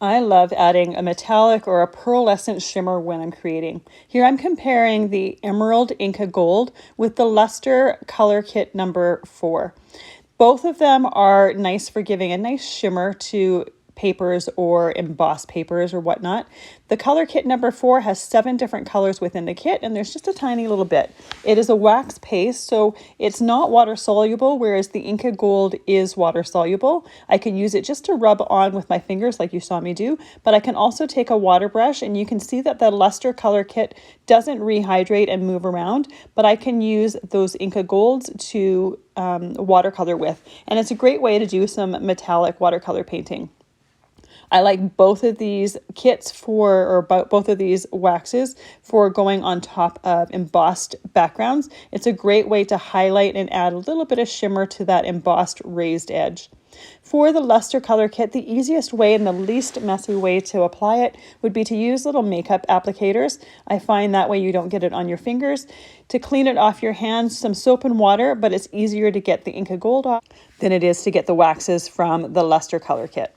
I love adding a metallic or a pearlescent shimmer when I'm creating. Here I'm comparing the Emerald Inka Gold with the Luster Color Kit number 4. Both of them are nice for giving a nice shimmer to papers or embossed papers or whatnot. The color kit number 4 has 7 different colors within the kit, and there's just a tiny little bit. It is a wax paste, so it's not water soluble, whereas the Inka Gold is water soluble. I could use it just to rub on with my fingers like you saw me do, but I can also take a water brush, and you can see that the Luster color kit doesn't rehydrate and move around, but I can use those Inka Golds to watercolor with, and it's a great way to do some metallic watercolor painting. I like both of these kits or both of these waxes for going on top of embossed backgrounds. It's a great way to highlight and add a little bit of shimmer to that embossed raised edge. For the Luster Color Kit, the easiest way and the least messy way to apply it would be to use little makeup applicators. I find that way you don't get it on your fingers. To clean it off your hands, some soap and water, but it's easier to get the Inka Gold off than it is to get the waxes from the Luster Color Kit.